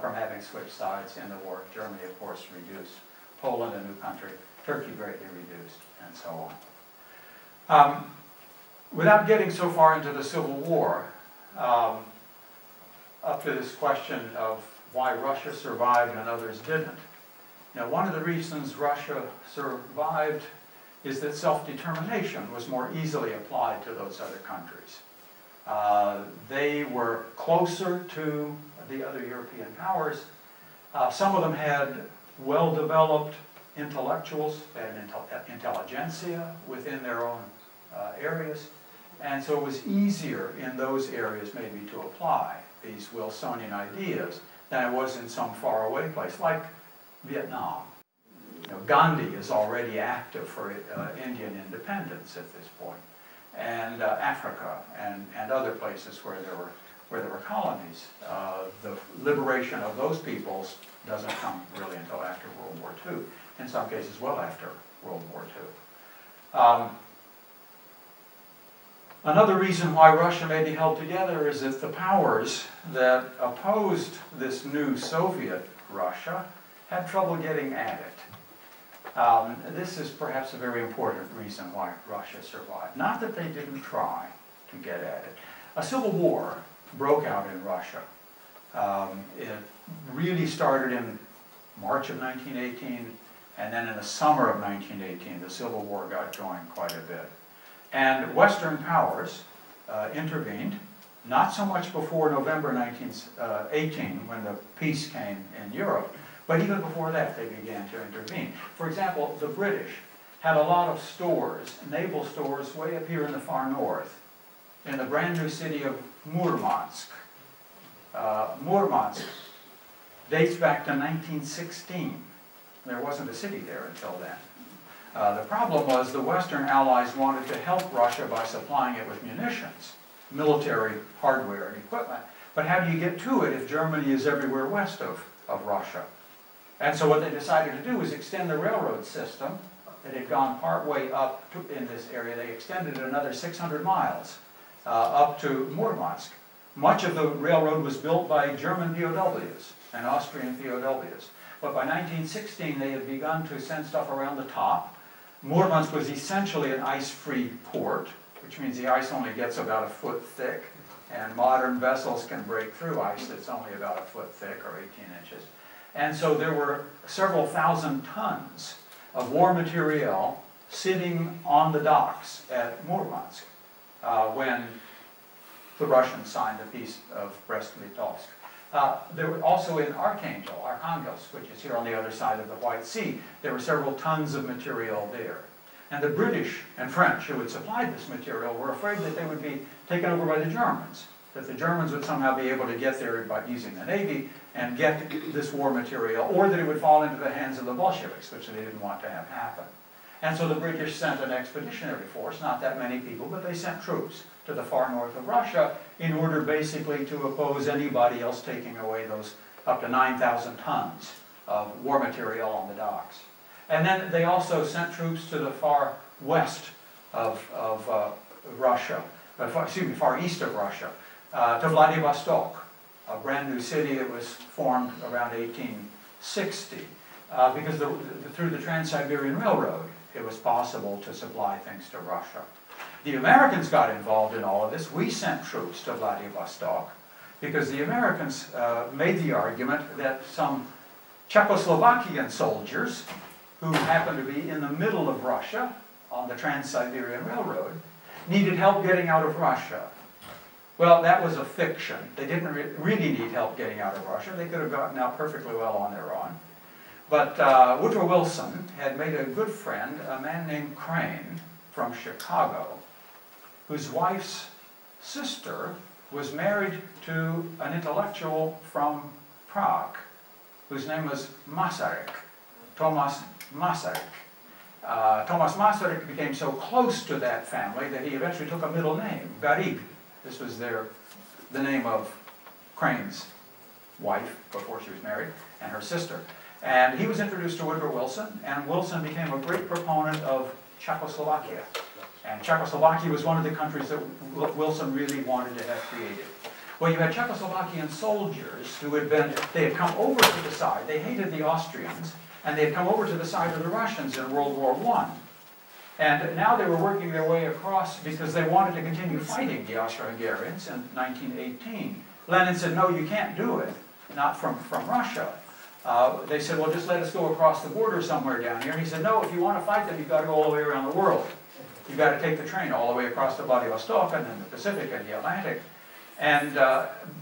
from having switched sides in the war. Germany, of course, reduced. Poland, a new country. Turkey greatly reduced, and so on. Without getting so far into the Civil War, up to this question of why Russia survived and others didn't. Now, one of the reasons Russia survived is that self-determination was more easily applied to those other countries. They were closer to the other European powers. Some of them had well-developed intellectuals, they had an intelligentsia within their own areas, and so it was easier in those areas maybe to apply these Wilsonian ideas than it was in some faraway place, like Vietnam. You know, Gandhi is already active for Indian independence at this point, and Africa and other places where there were where there were colonies. The liberation of those peoples doesn't come really until after World War II, in some cases well after World War II. Another reason why Russia may be held together is that the powers that opposed this new Soviet Russia had trouble getting at it. This is perhaps a very important reason why Russia survived. Not that they didn't try to get at it. A civil war broke out in Russia. It really started in March of 1918, and then in the summer of 1918, the Civil War got going quite a bit. And Western powers intervened, not so much before November 1918, when the peace came in Europe, but even before that they began to intervene. For example, the British had a lot of stores, naval stores, way up here in the far north, in the brand new city of Murmansk. Murmansk dates back to 1916. There wasn't a city there until then. The problem was the Western Allies wanted to help Russia by supplying it with munitions, military hardware and equipment. But how do you get to it if Germany is everywhere west of Russia? And so what they decided to do was extend the railroad system that had gone partway up in this area. They extended it another 600 miles up to Murmansk. Much of the railroad was built by German POWs and Austrian POWs. But by 1916, they had begun to send stuff around the top. Murmansk was essentially an ice-free port, which means the ice only gets about a foot thick, and modern vessels can break through ice that's only about a foot thick, or 18 inches. And so there were several thousand tons of war material sitting on the docks at Murmansk when the Russians signed the Peace of Brest-Litovsk. There were also in Arkhangelsk, which is here on the other side of the White Sea, there were several tons of material there. And the British and French, who had supplied this material, were afraid that they would be taken over by the Germans, that the Germans would somehow be able to get there by using the Navy and get this war material, or that it would fall into the hands of the Bolsheviks, which they didn't want to have happen. And so the British sent an expeditionary force, not that many people, but they sent troops to the far north of Russia in order basically to oppose anybody else taking away those up to 9,000 tons of war material on the docks. And then they also sent troops to the far west of Russia, far east of Russia, to Vladivostok, a brand new city that was formed around 1860, because through the Trans-Siberian Railroad, it was possible to supply things to Russia. The Americans got involved in all of this. We sent troops to Vladivostok because the Americans made the argument that some Czechoslovakian soldiers who happened to be in the middle of Russia on the Trans-Siberian Railroad needed help getting out of Russia. Well, that was a fiction. They didn't really need help getting out of Russia. They could have gotten out perfectly well on their own. But Woodrow Wilson had made a good friend, a man named Crane from Chicago, whose wife's sister was married to an intellectual from Prague, whose name was Masaryk, Thomas Masaryk. Thomas Masaryk became so close to that family that he eventually took a middle name, Garib. This was the name of Crane's wife before she was married, and her sister. And he was introduced to Woodrow Wilson, and Wilson became a great proponent of Czechoslovakia. And Czechoslovakia was one of the countries that Wilson really wanted to have created. Well, you had Czechoslovakian soldiers who they had come over to the side, they hated the Austrians, and they had come over to the side of the Russians in World War I. And now they were working their way across because they wanted to continue fighting the Austro-Hungarians in 1918. Lenin said, no, you can't do it, not from Russia. They said, well, just let us go across the border somewhere down here. And he said, no, if you want to fight them, you've got to go all the way around the world. You've got to take the train all the way across to Vladivostok and then the Pacific and the Atlantic. And,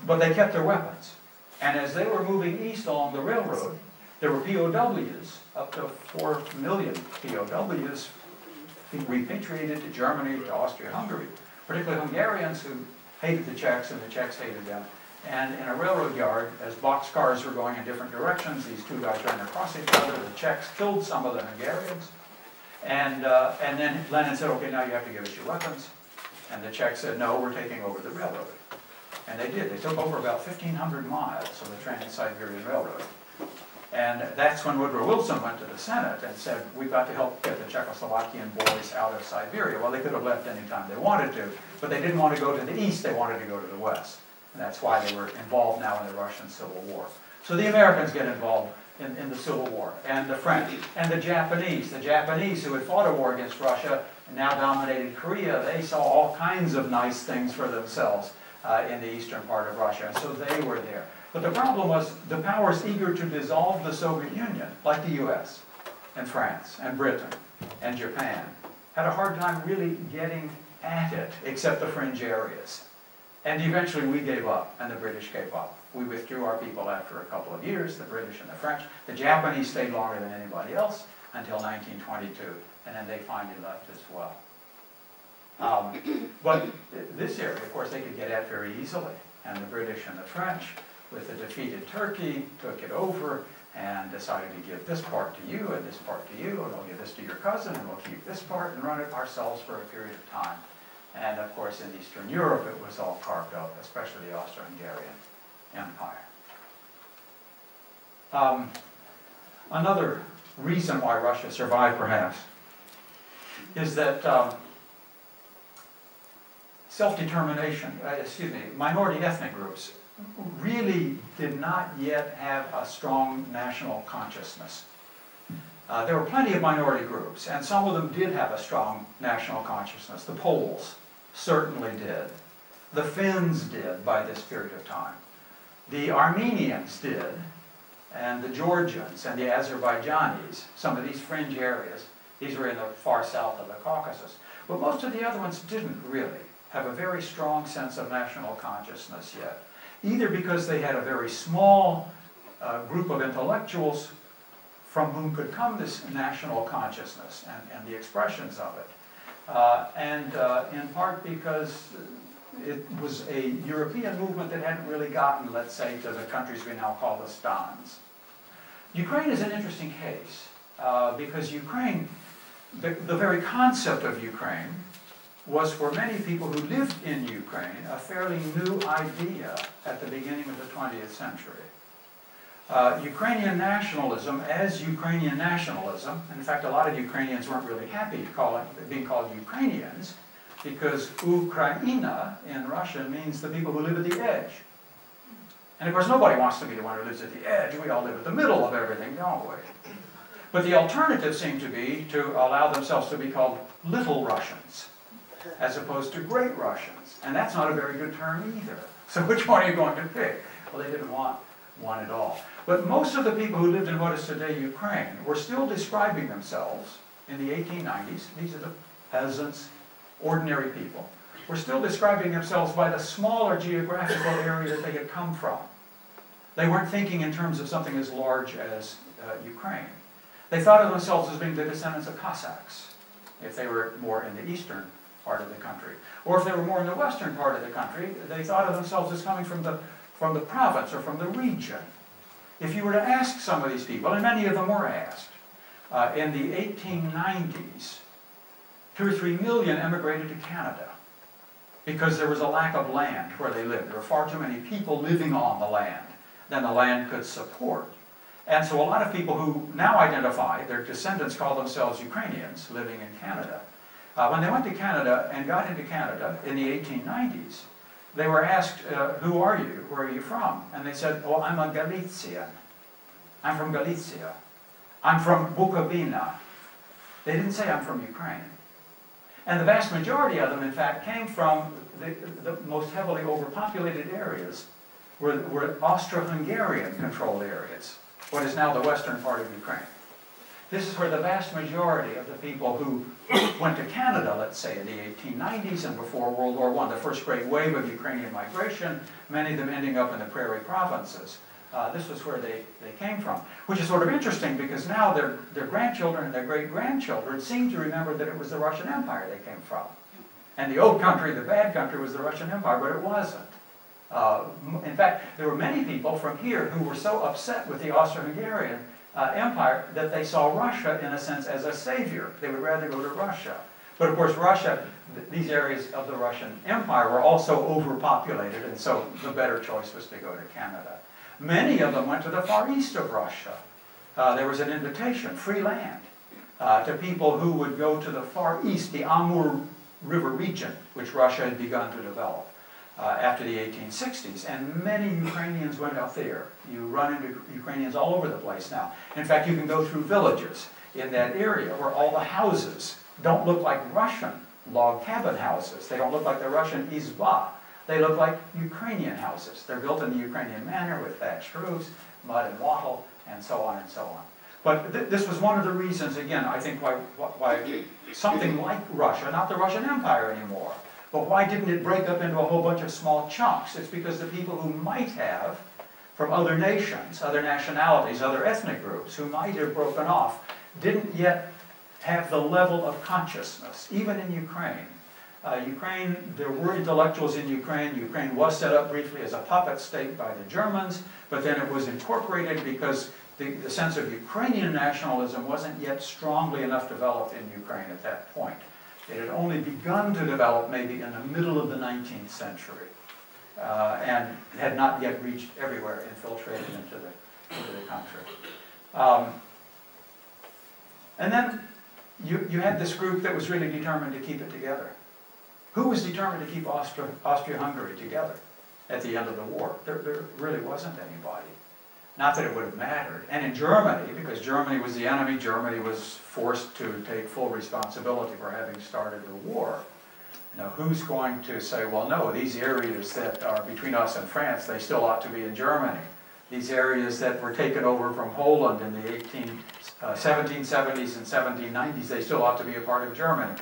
but they kept their weapons. And as they were moving east along the railroad, there were POWs, up to 4 million POWs, repatriated to Germany, to Austria-Hungary, particularly Hungarians who hated the Czechs and the Czechs hated them. And in a railroad yard, as boxcars were going in different directions, these two guys ran across each other. The Czechs killed some of the Hungarians. And then Lenin said, okay, now you have to give us your weapons. And the Czechs said, no, we're taking over the railroad. And they did. They took over about 1,500 miles of the Trans-Siberian Railroad. And that's when Woodrow Wilson went to the Senate and said, we've got to help get the Czechoslovakian boys out of Siberia. Well, they could have left any time they wanted to, but they didn't want to go to the east, they wanted to go to the west. And that's why they were involved now in the Russian Civil War. So the Americans get involved in the Civil War, and the French, and the Japanese. The Japanese, who had fought a war against Russia and now dominated Korea, they saw all kinds of nice things for themselves in the eastern part of Russia, and so they were there. But the problem was the powers eager to dissolve the Soviet Union, like the US, and France, and Britain, and Japan, had a hard time really getting at it, except the fringe areas. And eventually we gave up, and the British gave up. We withdrew our people after a couple of years, the British and the French. The Japanese stayed longer than anybody else until 1922, and then they finally left as well. But this area, of course, they could get at very easily. And the British and the French, with the defeated Turkey, took it over and decided to give this part to you and this part to you, and we'll give this to your cousin, and we'll keep this part and run it ourselves for a period of time. And of course, in Eastern Europe, it was all carved up, especially the Austro-Hungarian Empire. Another reason why Russia survived, perhaps, is that self-determination, minority ethnic groups really did not yet have a strong national consciousness. There were plenty of minority groups, and some of them did have a strong national consciousness. The Poles certainly did. The Finns did by this period of time. The Armenians did, and the Georgians and the Azerbaijanis, some of these fringe areas. These were in the far south of the Caucasus. But most of the other ones didn't really have a very strong sense of national consciousness yet, either because they had a very small group of intellectuals from whom could come this national consciousness and the expressions of it, and in part because it was a European movement that hadn't really gotten, let's say, to the countries we now call the Stans. Ukraine is an interesting case because Ukraine, the very concept of Ukraine was for many people who lived in Ukraine a fairly new idea at the beginning of the 20th century. Ukrainian nationalism as Ukrainian nationalism, in fact a lot of Ukrainians weren't really happy being called Ukrainians, because Ukraina in Russian means the people who live at the edge. And of course nobody wants to be the one who lives at the edge. We all live at the middle of everything, don't we? But the alternative seemed to be to allow themselves to be called Little Russians, as opposed to Great Russians. And that's not a very good term either. So which one are you going to pick? Well, they didn't want one at all. But most of the people who lived in what is today Ukraine were still describing themselves in the 1890s. These are the peasants, ordinary people, were still describing themselves by the smaller geographical area that they had come from. They weren't thinking in terms of something as large as Ukraine. They thought of themselves as being the descendants of Cossacks, if they were more in the eastern part of the country. Or if they were more in the western part of the country, they thought of themselves as coming from the province or from the region. If you were to ask some of these people, and many of them were asked, in the 1890s, 2 or 3 million emigrated to Canada because there was a lack of land where they lived. There were far too many people living on the land than the land could support. And so a lot of people who now identify, their descendants call themselves Ukrainians living in Canada. When they went to Canada and got into Canada in the 1890s, they were asked, who are you? Where are you from? And they said, oh, I'm a Galician. I'm from Galicia. I'm from Bukovina. They didn't say I'm from Ukraine. And the vast majority of them, in fact, came from the most heavily overpopulated areas were Austro-Hungarian controlled areas, what is now the western part of Ukraine. This is where the vast majority of the people who went to Canada, let's say, in the 1890s and before World War I, the first great wave of Ukrainian migration, many of them ending up in the prairie provinces. This was where they came from, which is sort of interesting because now their grandchildren and their great-grandchildren seem to remember that it was the Russian Empire they came from. And the old country, the bad country, was the Russian Empire, but it wasn't. In fact, there were many people from here who were so upset with the Austro-Hungarian Empire that they saw Russia, in a sense, as a savior. They would rather go to Russia. But of course, Russia these areas of the Russian Empire were also overpopulated, and so the better choice was to go to Canada. Many of them went to the far east of Russia. There was an invitation, free land, to people who would go to the far east, the Amur River region, which Russia had begun to develop after the 1860s. And many Ukrainians went out there. You run into Ukrainians all over the place now. In fact, you can go through villages in that area where all the houses don't look like Russian log cabin houses. They don't look like the Russian izba. They look like Ukrainian houses. They're built in the Ukrainian manner with thatched roofs, mud and wattle, and so on and so on. But this was one of the reasons, again, I think why something like Russia, not the Russian Empire anymore, but why didn't it break up into a whole bunch of small chunks? It's because the people who might have, from other nations, other nationalities, other ethnic groups, who might have broken off, didn't yet have the level of consciousness, even in Ukraine. There were intellectuals in Ukraine. Ukraine was set up briefly as a puppet state by the Germans, but then it was incorporated because the sense of Ukrainian nationalism wasn't yet strongly enough developed in Ukraine at that point. It had only begun to develop maybe in the middle of the 19th century and had not yet reached everywhere, infiltrated into the country. And then you had this group that was really determined to keep it together. Who was determined to keep Austria-Hungary together at the end of the war? There really wasn't anybody. Not that it would have mattered. And in Germany, because Germany was the enemy, Germany was forced to take full responsibility for having started the war. You know, who's going to say, well, no, these areas that are between us and France, they still ought to be in Germany. These areas that were taken over from Poland in the 1770s and 1790s, they still ought to be a part of Germany.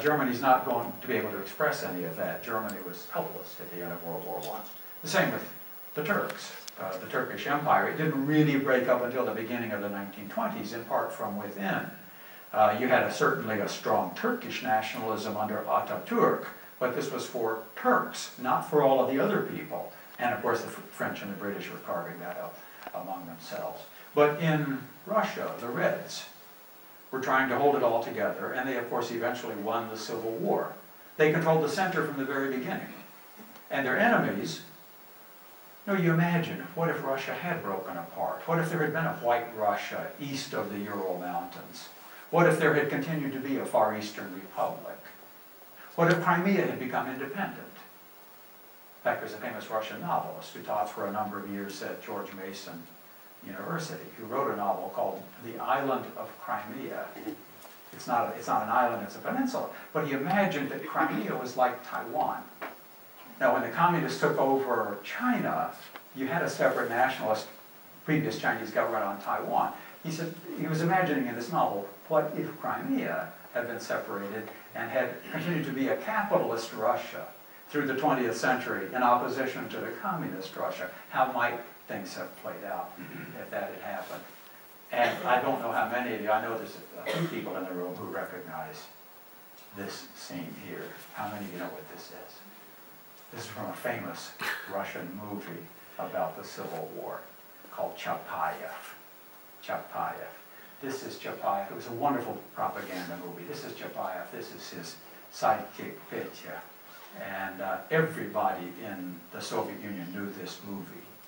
Germany's not going to be able to express any of that. Germany was helpless at the end of World War I. The same with the Turks. The Turkish Empire, it didn't really break up until the beginning of the 1920s, in part from within. You had certainly a strong Turkish nationalism under Ataturk, but this was for Turks, not for all of the other people. And of course the French and the British were carving that up among themselves. But in Russia, the Reds were trying to hold it all together, and they of course eventually won the Civil War. They controlled the center from the very beginning. And their enemies, you imagine, what if Russia had broken apart? What if there had been a white Russia east of the Ural Mountains? What if there had continued to be a Far Eastern Republic? What if Crimea had become independent? In fact, there's a famous Russian novelist who taught for a number of years at George Mason University, who wrote a novel called The Island of Crimea. It's not an island, it's a peninsula. But he imagined that Crimea was like Taiwan. Now, when the communists took over China, you had a separate nationalist, previous Chinese government on Taiwan. He said, he was imagining in this novel, what if Crimea had been separated and had continued to be a capitalist Russia through the 20th century in opposition to the communist Russia? How might things have played out if that had happened? And I don't know how many of you, I know there's a few people in the room who recognize this scene here. How many of you know what this is? This is from a famous Russian movie about the Civil War called Chapayev. Chapayev. This is Chapayev. It was a wonderful propaganda movie. This is Chapayev. This is his sidekick, Petya. And everybody in the Soviet Union knew this movie.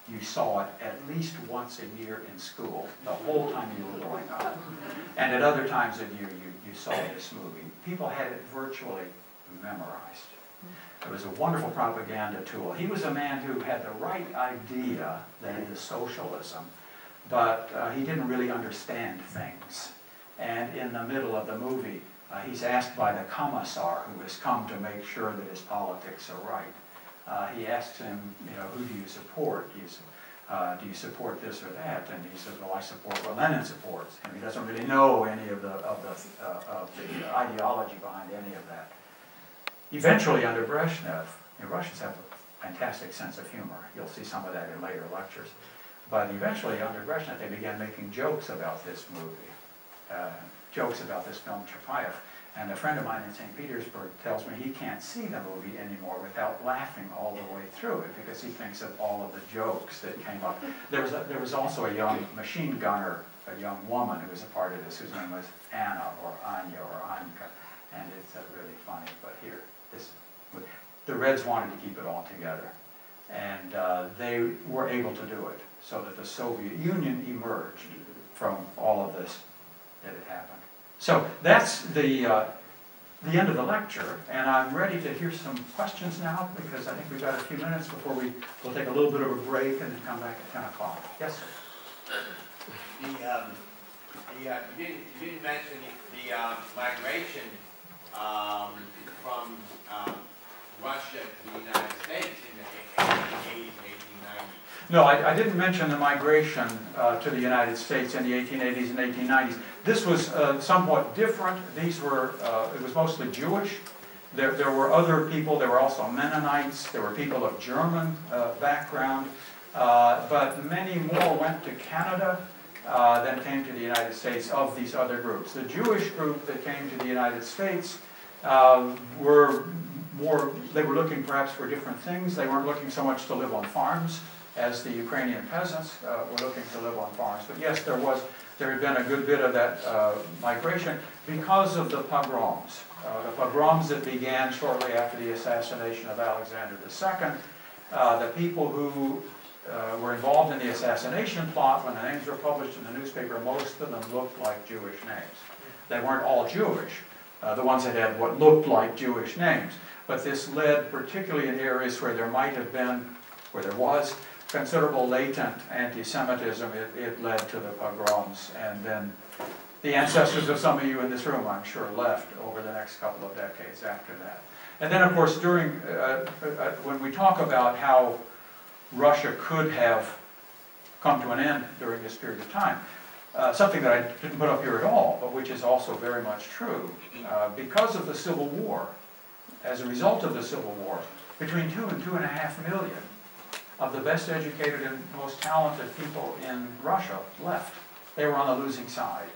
You saw it at least once a year in school, the whole time you were growing up. And at other times of year, you saw this movie. People had it virtually memorized. It was a wonderful propaganda tool. He was a man who had the right idea, that is socialism, but he didn't really understand things. And in the middle of the movie, he's asked by the commissar who has come to make sure that his politics are right. He asks him, who do you support? Do you support this or that? And he says, well, I support what Lenin supports. And he doesn't really know any of the ideology behind any of that. Eventually, under Brezhnev, Russians have a fantastic sense of humor. You'll see some of that in later lectures. But eventually, under Brezhnev, they began making jokes about this movie, jokes about this film, Chapayev. And a friend of mine in St. Petersburg tells me he can't see the movie anymore without laughing all the way through it, because he thinks of all of the jokes that came up. There was also a young machine gunner, a young woman who was a part of this, whose name was Anna or Anya or Anka. And it's really funny, but here, the Reds wanted to keep it all together. And they were able to do it, so that the Soviet Union emerged from all of this that had happened. So that's the end of the lecture, and I'm ready to hear some questions now, because I think we've got a few minutes before we'll take a little bit of a break and then come back at 10 o'clock. Yes, sir? You didn't mention the migration from Russia to the United States in the 1880s and 1890s. No, I didn't mention the migration to the United States in the 1880s and 1890s. This was somewhat different. These were, it was mostly Jewish. There were other people. There were also Mennonites. There were people of German background. But many more went to Canada than came to the United States of these other groups. The Jewish group that came to the United States were they were looking perhaps for different things. They weren't looking so much to live on farms as the Ukrainian peasants were looking to live on farms. But yes, there had been a good bit of that migration because of the pogroms. The pogroms that began shortly after the assassination of Alexander II. The people who were involved in the assassination plot, when the names were published in the newspaper, most of them looked like Jewish names. They weren't all Jewish, the ones that had what looked like Jewish names. But this led, particularly in areas where there might have been, where there was, considerable latent anti-Semitism, it led to the pogroms. And then the ancestors of some of you in this room, I'm sure, left over the next couple of decades after that. And then, of course, during, when we talk about how Russia could have come to an end during this period of time, something that I didn't put up here at all, but which is also very much true, because of the Civil War, as a result of the Civil War, between 2 and 2.5 million of the best educated and most talented people in Russia left. They were on the losing side.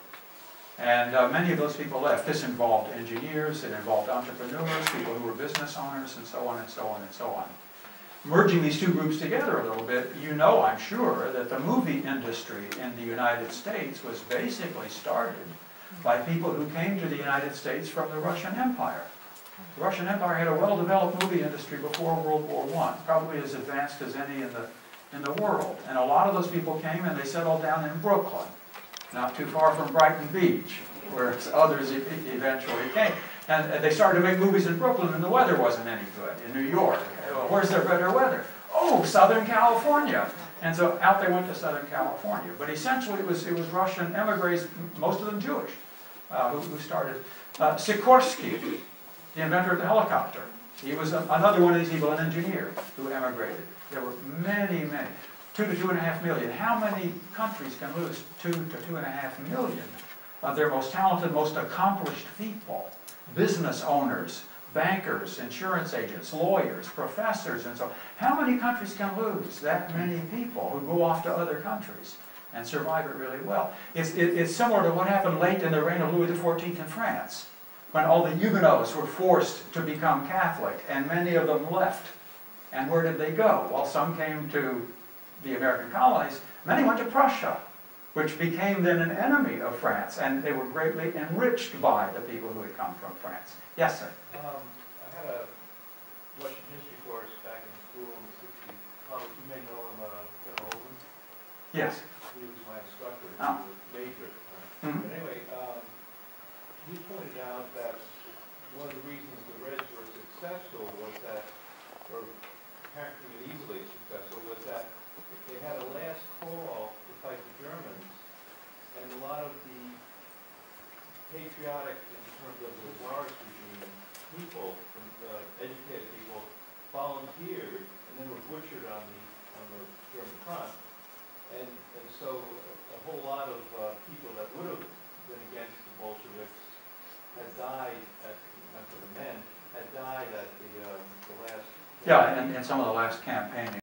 And many of those people left. This involved engineers, it involved entrepreneurs, people who were business owners, and so on and so on and so on. Merging these two groups together a little bit, you know, I'm sure, that the movie industry in the United States was basically started by people who came to the United States from the Russian Empire. The Russian Empire had a well-developed movie industry before World War I, probably as advanced as any in the world. And a lot of those people came and they settled down in Brooklyn, not too far from Brighton Beach, where others eventually came. And they started to make movies in Brooklyn, and the weather wasn't any good. In New York, where's their better weather? Oh, Southern California. And so out they went to Southern California. But essentially it was Russian emigres, most of them Jewish, who started. Sikorsky, the inventor of the helicopter, he was another one of these people, an engineer, who emigrated. There were many, many. 2 to 2.5 million. How many countries can lose 2 to 2.5 million of their most talented, most accomplished people? Business owners, bankers, insurance agents, lawyers, professors, and so on. How many countries can lose that many people who go off to other countries and survive it really well? It's similar to what happened late in the reign of Louis XIV in France, when all the Huguenots were forced to become Catholic, and many of them left. And where did they go? Well, some came to the American colonies. Many went to Prussia, which became then an enemy of France, and they were greatly enriched by the people who had come from France. Yes, sir? I had a Russian history course back in school in the 60s. You may know him, General Olin. Yes. He was my instructor. He Oh. was a major at the time. Mm-hmm. But anyway, he pointed out that one of the reasons the Reds were successful was that, or apparently easily successful, was that they had a last call to fight the Germans, and a lot of the patriotic, in terms of the Tsarist regime, people, educated people, volunteered and then were butchered on the German front, and so a whole lot of people that would have been against the Bolsheviks had died for the men had died at the last. Yeah, and some of the last campaigning.